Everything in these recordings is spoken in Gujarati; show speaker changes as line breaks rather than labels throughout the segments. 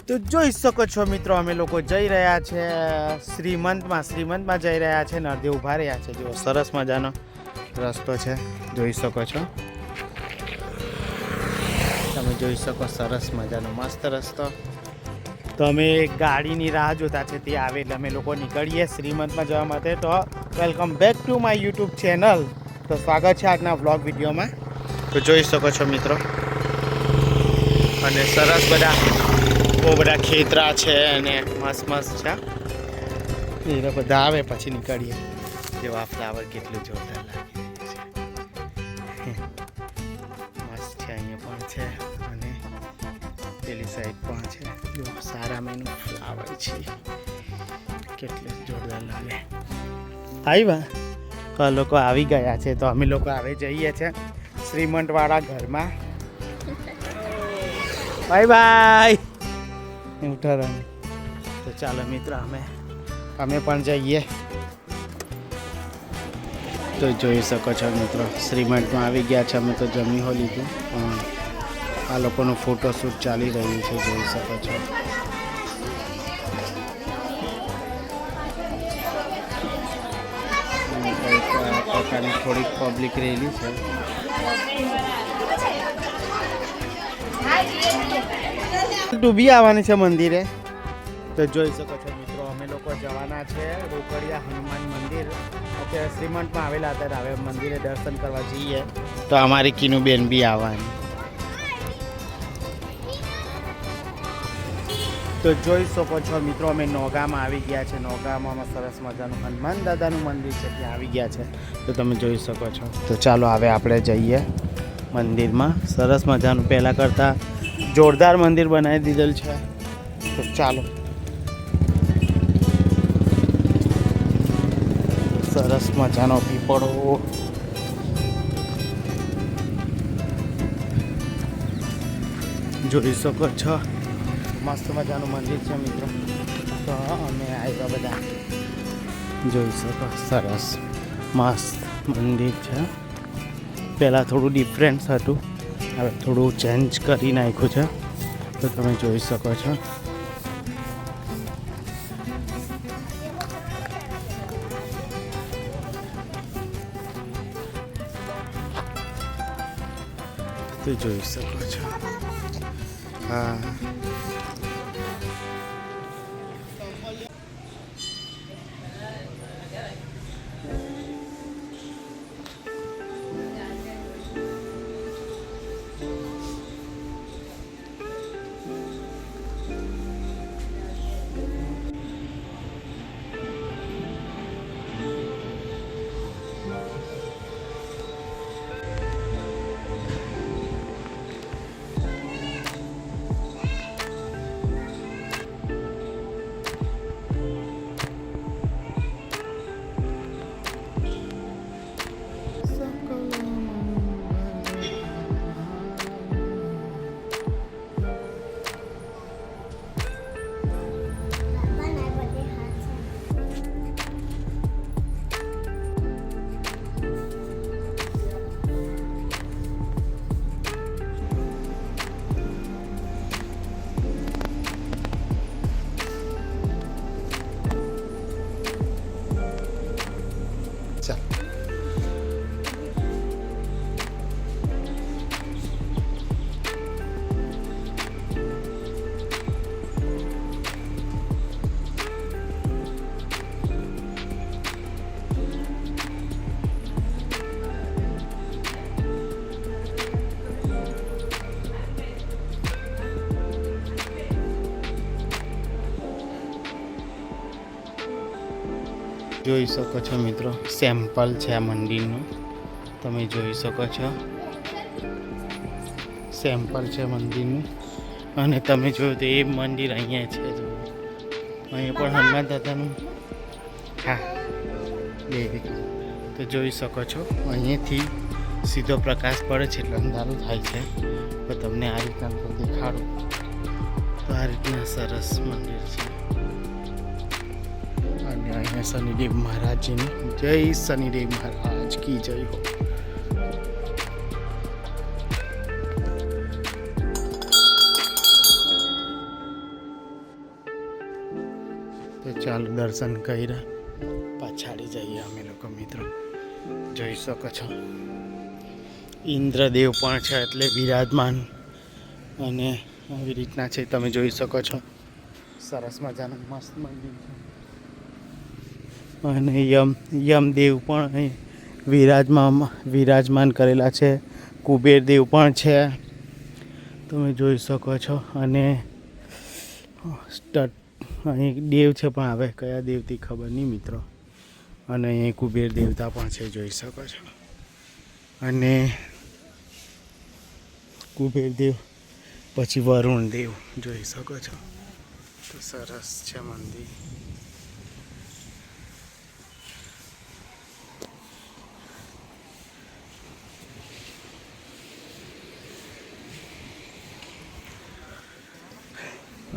તો જોઈ શકો છો મિત્રો, અમે લોકો જઈ રહ્યા છે શ્રીમંતમાં જઈ રહ્યા છે ને અડધે ઊભા રહ્યા છે. જો સરસ મજાનો રસ્તો છે, જોઈ શકો છો તમે, જોઈ શકો સરસ મજાનો મસ્ત રસ્તો. તો અમે ગાડીની રાહ જોતા છે, તે આવે એટલે અમે લોકો નીકળીએ શ્રીમંતમાં જવા માટે. તો welcome back to my YouTube channel. તો સ્વાગત છે આજના વ્લોગ વિડીયોમાં. તો જોઈ શકો છો મિત્રો, અને સરસ બહુ બધા ખેતરા છે અને મસ્ત છે. એ બધા આવે પછી નીકળીએ. જેવા ફ્લાવર કેટલું જોરદાર લાગી રહ્યું છે. મસ્ત છે, અહીંયા પણ છે અને પેલી સાઈડ પણ છે. જો સારા મેનું ફ્લાવર છે, કેટલું જોરદાર લાગે. આવ્યા લોકો આવી ગયા છે, તો અમે લોકો હવે જઈએ છીએ શ્રીમંતવાળા ઘરમાં. Bye bye. ઉઠાડવાની. તો ચાલો મિત્રો, અમે પણ જઈએ. તો જોઈ શકો છો મિત્રો, શ્રીમંતમાં આવી ગયા છે. અમે તો જમી હો લીધું, પણ આ લોકોનું ફોટોશૂટ ચાલી રહ્યું છે, જોઈ શકો છો. પ્રકારની થોડીક પબ્લિક રહેલી છે. ડૂબી આવવાની છે મંદિરે. તો જોઈ શકો છો મિત્રો, અમે લોકો જવાના છે રોકડિયા હનુમાન મંદિર. અત્યારે શ્રીમંતમાં આવેલા હતા, હવે મંદિરે દર્શન કરવા જઈએ. તો અમારી કીનુબેન બી આવવાની. તો જોઈ શકો છો મિત્રો, અમે નોગામાં આવી ગયા છે. નોગામાં સરસ મજાનું હનુમાન દાદાનું મંદિર છે, ત્યાં આવી ગયા છે. તો તમે જોઈ શકો છો. તો ચાલો હવે આપણે જઈએ મંદિરમાં. સરસ મજાનું પહેલાં કરતાં જોરદાર મંદિર બનાવી દીધેલ છે. તો ચાલો, સરસ મજાનો પીપળો. જોઈ શકો છો, મસ્ત મજાનું મંદિર છે મિત્રો. તો અમે આવ્યા બધા, જોઈ શકો. સરસ મસ્ત મંદિર છે. પહેલાં થોડું ડિફરન્સ હતું, હવે થોડું ચેન્જ કરી નાખ્યું છે. તો તમે જોઈ શકો છો. તો જોઈ શકો છો. હા, જોઈ શકો છો મિત્રો, સેમ્પલ છે આ મંદિરનું. તમે જોઈ શકો છો, સેમ્પલ છે મંદિરનું. અને તમે જોયું તો એ મંદિર અહીંયા છે. અહીંયા પણ હનુમાન દાદાનું, હા, તો જોઈ શકો છો. અહીંયાથી સીધો પ્રકાશ પડે છે એટલે અંધારું થાય છે. તો તમને આ રીતના દેખાડું. તો આ રીતના સરસ મંદિર છે. અને અહીંયા શનિદેવ મહારાજજીની જય. શનિદેવ મહારાજ કી જય હો. તો ચાલો દર્શન કર્યા પાછાડી જઈએ અમે લોકો મિત્રો. જોઈ શકો છો ઇન્દ્રદેવ પણ છે એટલે બિરાજમાન, અને આવી રીતના છે તમે જોઈ શકો છો. સરસ મજાનું મસ્ત મંદિર છે. અને યમદેવ પણ અહીં વિરાજમાન કરેલા છે. કુબેરદેવ પણ છે તમે જોઈ શકો છો. અને અહીં દેવ છે પણ હવે કયા દેવથી ખબર નહીં મિત્રો. અને અહીં કુબેર દેવતા પણ છે જોઈ શકો છો. અને કુબેરદેવ પછી વરુણ દેવ જોઈ શકો છો. તો સરસ છે મંદિર.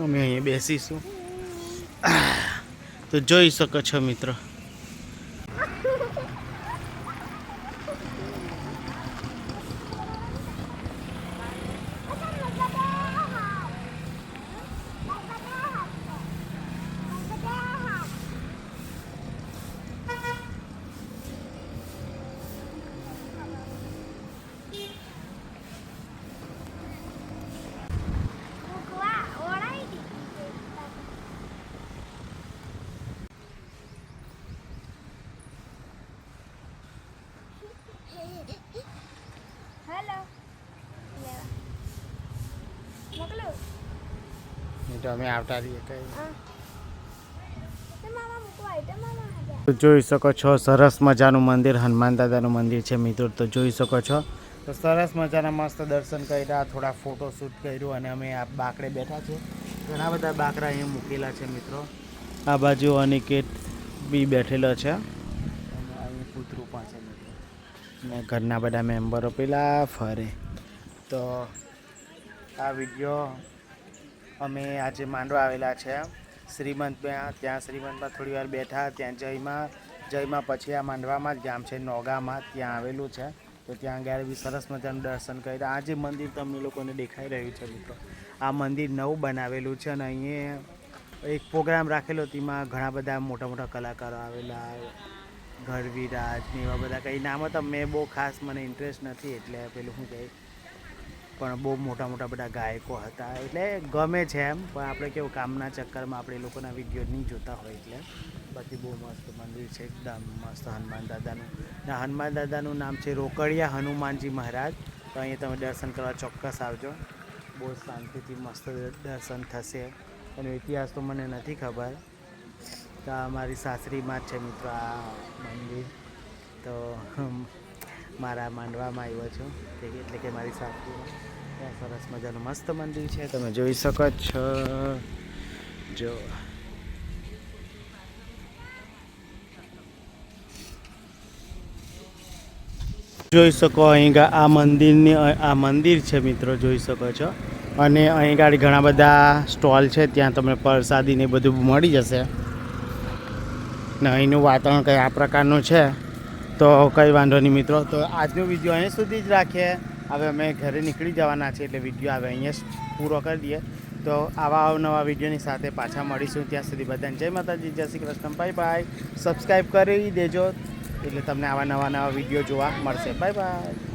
અમે અહીંયા બેસીશું તો જોઈ શકો છો મિત્રો. તો અમે આવતા રહીએ કઈ. જોઈ શકો છો સરસ મજાનું મંદિર, હનુમાન દાદાનું મંદિર છે મિત્રો. તો જોઈ શકો છો તો સરસ મજાના મસ્ત દર્શન કર્યા, થોડા ફોટોશૂટ કર્યું, અને અમે આ બાકડે બેઠા છે. ઘણા બધા બાકડા અહીંયા મૂકેલા છે મિત્રો. આ બાજુ અનિકેત બી બેઠેલો છે, અને અહીં કૂતરું પણ છે મિત્રો. ને ઘરના બધા મેમ્બરો પેલા ફરે. તો આ વિડીયો અમે આજે માંડવા આવેલા છે શ્રીમંતમાં. ત્યાં શ્રીમંતમાં થોડી વાર બેઠા, ત્યાં જયમાં પછી આ માંડવામાં જ ગામ છે નોગામાં, ત્યાં આવેલું છે. તો ત્યાં આગળ બી સરસ મજાનું દર્શન કર્યા. આ જે મંદિર તમને લોકોને દેખાઈ રહ્યું છે મિત્રો, આ મંદિર નવું બનાવેલું છે. અને અહીંયા એક પ્રોગ્રામ રાખેલો, તેમાં ઘણા બધા મોટા મોટા કલાકારો આવેલા, ગઢવીરાજ ને એવા બધા. કંઈ નામ હતા મેં બહુ ખાસ મને ઇન્ટરેસ્ટ નથી, એટલે પેલું શું કહે, પણ બહુ મોટા મોટા બધા ગાયકો હતા. એટલે ગમે છે એમ, પણ આપણે કેવું કામના ચક્કરમાં આપણે લોકોના વિડીયો નહીં જોતા હોય એટલે. બાકી બહુ મસ્ત મંદિર છે એકદમ મસ્ત હનુમાન દાદાનું. ને હનુમાન દાદાનું નામ છે રોકડિયા હનુમાનજી મહારાજ. તો અહીંયા તમે દર્શન કરવા ચોક્કસ આવજો, બહુ શાંતિથી મસ્ત દર્શન થશે. એનો ઇતિહાસ તો મને નથી ખબર. તો અમારી સાસરીમાં જ છે મિત્રો આ મંદિર. તો મારા માંડવામાં આવ્યો છું, એટલે કે મારી સાસરીમાં. ત્યાં સરસ મજાનું મસ્ત મંદિર છે તમે જોઈ શકો છો. જોઈ શકો અહીં આ મંદિર છે મિત્રો, જોઈ શકો છો. અને અહીં ગાડી ઘણા બધા સ્ટોલ છે, ત્યાં તમને પ્રસાદી ને બધું મળી જશે. ને અહીંનું વાતાવરણ કંઈ આ પ્રકારનું છે. તો કંઈ વાંધો નહીં મિત્રો. તો આજનો વિડીયો અહીં સુધી જ રાખીએ. હવે અમે ઘરે નીકળી જવાના છે, એટલે વિડીયો હવે અહીંયા જ પૂરો કરી દઈએ. તો આવા અવનવા વિડીયોની સાથે પાછા મળીશું. ત્યાં સુધી બધાને જય માતાજી, જય Shri Krishna, bye bye. Subscribe કરી દેજો એટલે તમને આવા નવા વિડીયો જોવા મળશે. Bye bye.